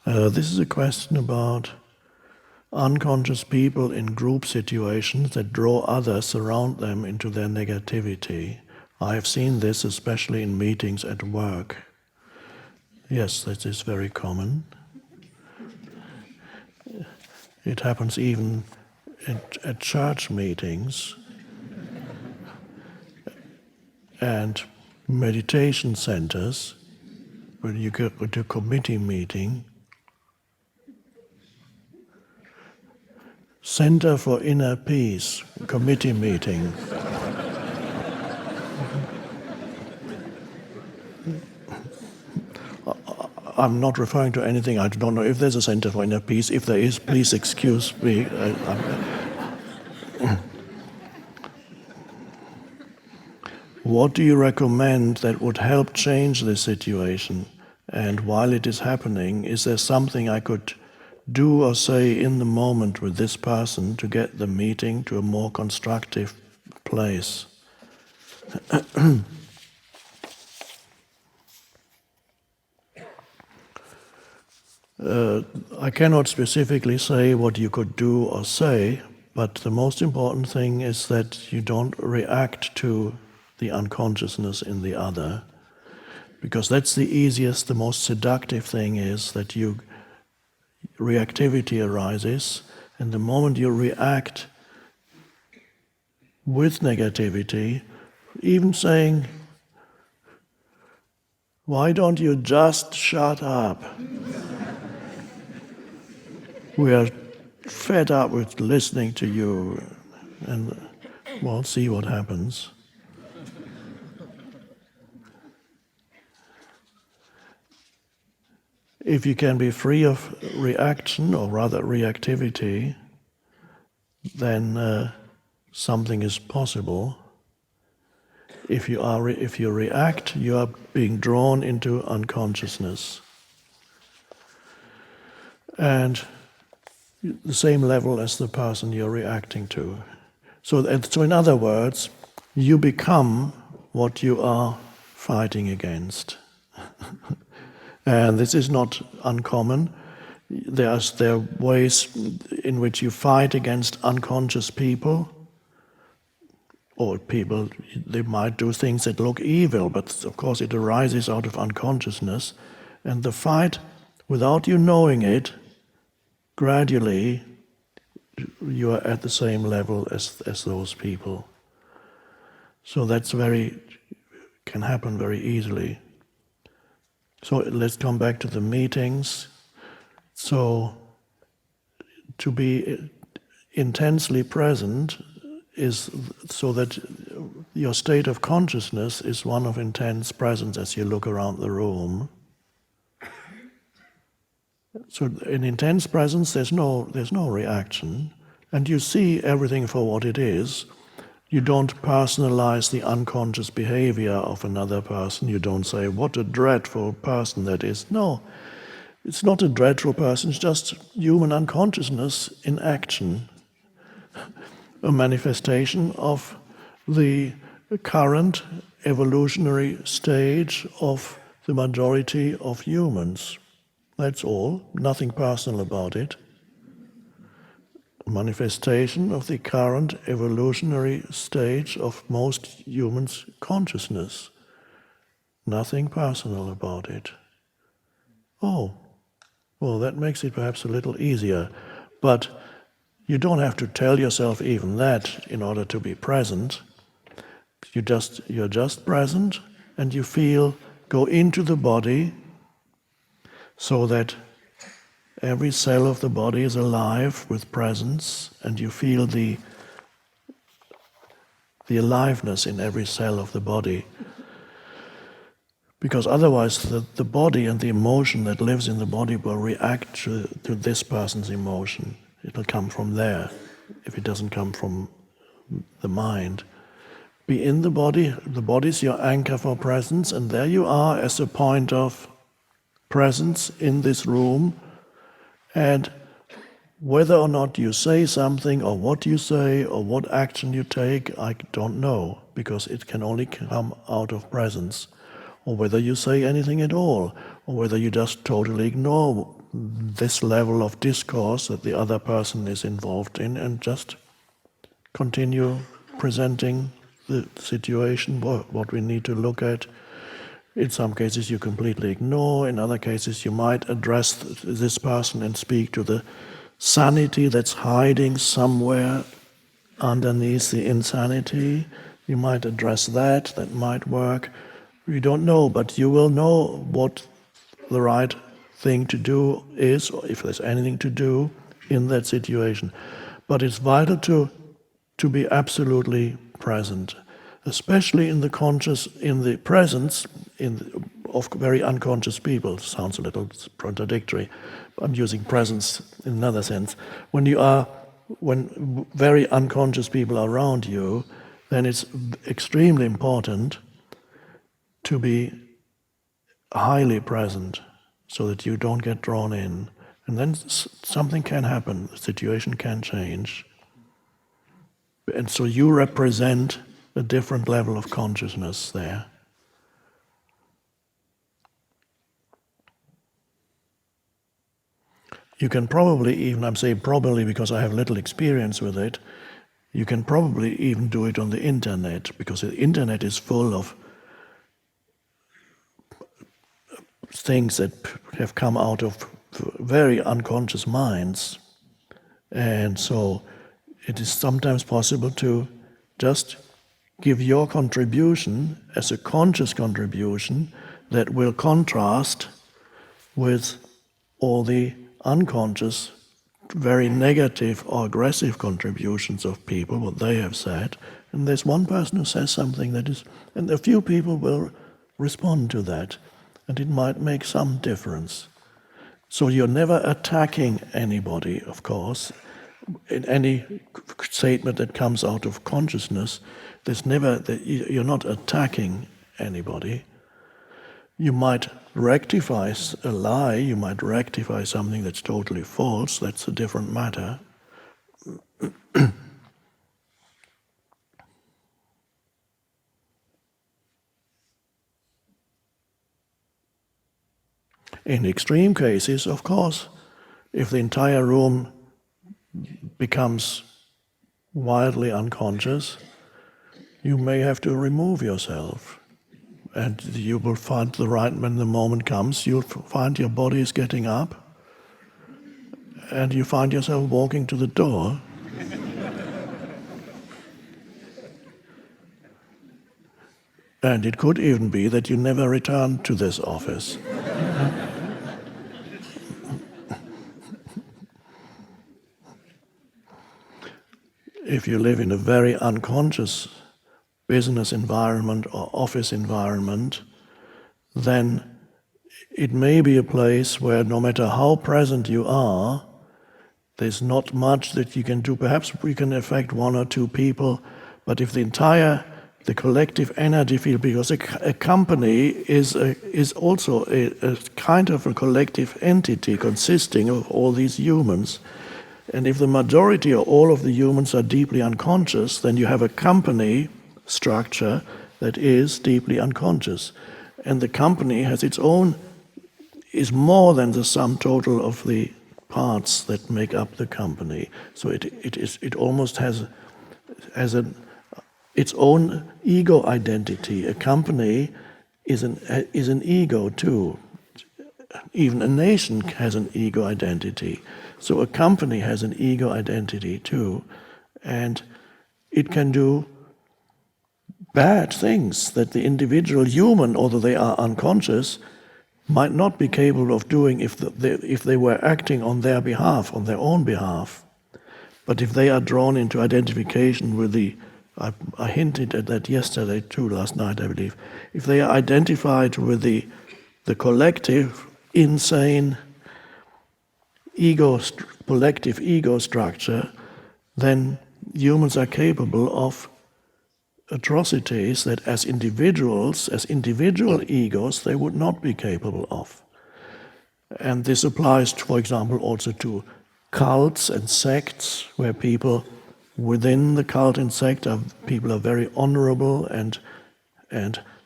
This is a question about unconscious people in group situations that draw others around them into their negativity. I have seen this especially in meetings at work. Yes, that is very common. It happens even at church meetings and meditation centers. When you go to a committee meeting, Center for Inner Peace, committee meeting. I'm not referring to anything. I don't know if there's a Center for Inner Peace. If there is, please excuse me. What do you recommend that would help change this situation? And while it is happening, is there something I could do or say in the moment with this person to get the meeting to a more constructive place? I cannot specifically say what you could do or say, but the most important thing is that you don't react to the unconsciousness in the other, because that's the easiest, the most seductive thing is that reactivity arises, and the moment you react with negativity, even saying, "Why don't you just shut up? We are fed up with listening to you," and we'll see what happens. If you can be free of reaction, or rather reactivity, then something is possible. If you react, you are being drawn into unconsciousness. And the same level as the person you're reacting to. So in other words, you become what you are fighting against. And this is not uncommon. There are ways in which you fight against unconscious people, or people, they might do things that look evil, but of course it arises out of unconsciousness. And the fight, without you knowing it, gradually you are at the same level as those people. So can happen very easily. So let's come back to the meetings. So to be intensely present is so that your state of consciousness is one of intense presence as you look around the room. So in intense presence there's no reaction, and you see everything for what it is. You don't personalize the unconscious behavior of another person. You don't say, "What a dreadful person that is." No, it's not a dreadful person, it's just human unconsciousness in action. A manifestation of the current evolutionary stage of the majority of humans. That's all, nothing personal about it. Manifestation of the current evolutionary stage of most humans' consciousness. Nothing personal about it. Oh, well, that makes it perhaps a little easier, but you don't have to tell yourself even that in order to be present. You're just present, and you go into the body so that every cell of the body is alive with presence, and you feel the aliveness in every cell of the body. Because otherwise the body and the emotion that lives in the body will react to this person's emotion. It'll come from there, if it doesn't come from the mind. Be in the body's your anchor for presence, and there you are as a point of presence in this room. And whether or not you say something, or what you say, or what action you take, I don't know, because it can only come out of presence. Or whether you say anything at all, or whether you just totally ignore this level of discourse that the other person is involved in, and just continue presenting the situation, what we need to look at. In some cases you completely ignore, in other cases you might address this person and speak to the sanity that's hiding somewhere underneath the insanity. You might address that might work. You don't know, but you will know what the right thing to do is, or if there's anything to do in that situation. But it's vital to be absolutely present, especially in the presence of very unconscious people. Sounds a little contradictory. I'm using presence in another sense. When very unconscious people are around you, then it's extremely important to be highly present so that you don't get drawn in. And then something can happen, the situation can change. And so you represent a different level of consciousness there. You can probably even, I'm saying probably because I have little experience with it, you can probably even do it on the internet, because the internet is full of things that have come out of very unconscious minds. And so it is sometimes possible to just give your contribution as a conscious contribution that will contrast with all the unconscious, very negative or aggressive contributions of people, what they have said. And there's one person who says something that is, and a few people will respond to that, and it might make some difference. So you're never attacking anybody, of course. In any statement that comes out of consciousness, you're not attacking anybody. You might rectify a lie, you might rectify something that's totally false, that's a different matter. In extreme cases, of course, if the entire room becomes wildly unconscious, you may have to remove yourself. And you will find when the moment comes, you'll find your body is getting up, and you find yourself walking to the door. And it could even be that you never return to this office. If you live in a very unconscious business environment or office environment, then it may be a place where no matter how present you are, there's not much that you can do. Perhaps we can affect one or two people, but if the collective energy field, because a company is also a kind of a collective entity consisting of all these humans. And if the majority or all of the humans are deeply unconscious, then you have a company structure that is deeply unconscious. And the company is more than the sum total of the parts that make up the company. So it almost has its own ego identity. A company is an ego too. Even a nation has an ego identity. So a company has an ego identity too, and it can do bad things that the individual human, although they are unconscious, might not be capable of doing if they were acting on their behalf, on their own behalf. But if they are drawn into identification with I hinted at that yesterday too, last night I believe, if they are identified with the collective, insane, collective ego structure, then humans are capable of atrocities that as individual egos, they would not be capable of. And this applies, for example, also to cults and sects, where people within the cult and sect people are very honorable and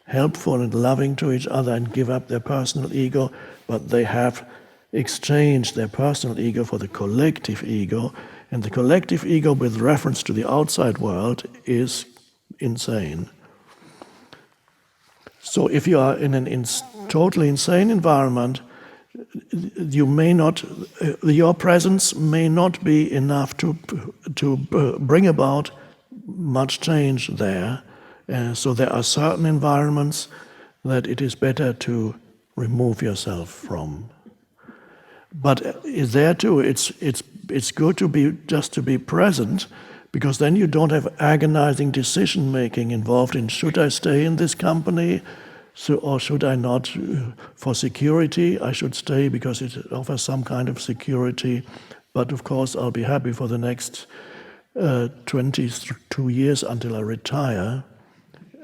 helpful and loving to each other and give up their personal ego, but they have exchange their personal ego for the collective ego, and the collective ego with reference to the outside world is insane. So if you are in an totally insane environment, you may not, your presence may not be enough to bring about much change there. So there are certain environments that it is better to remove yourself from. But there too, it's good to be present, because then you don't have agonizing decision making involved in, should I stay in this company, or should I not? For security, I should stay because it offers some kind of security. But of course, I'll be happy for the next 22 years until I retire.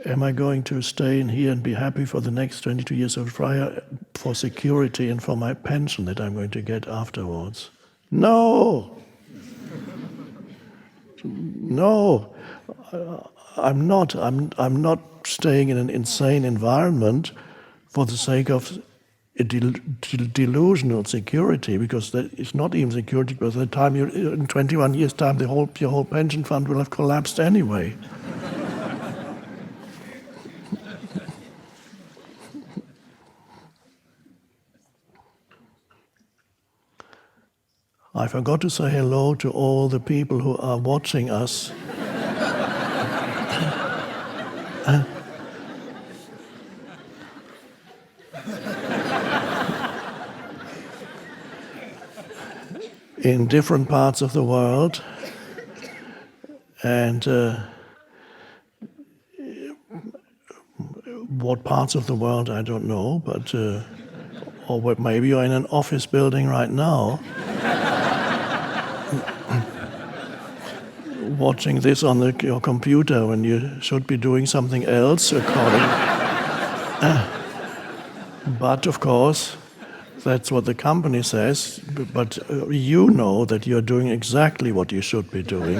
Am I going to stay in here and be happy for the next 22 years of retire for security and for my pension that I'm going to get afterwards? No! No! I'm not. I'm not staying in an insane environment for the sake of a delusional security, because that is not even security, because by the time in 21 years' time, your whole pension fund will have collapsed anyway. I forgot to say hello to all the people who are watching us. In different parts of the world, and what parts of the world I don't know, but or maybe you're in an office building right now, watching this on your computer when you should be doing something else, but of course, that's what the company says, but you know that you're doing exactly what you should be doing.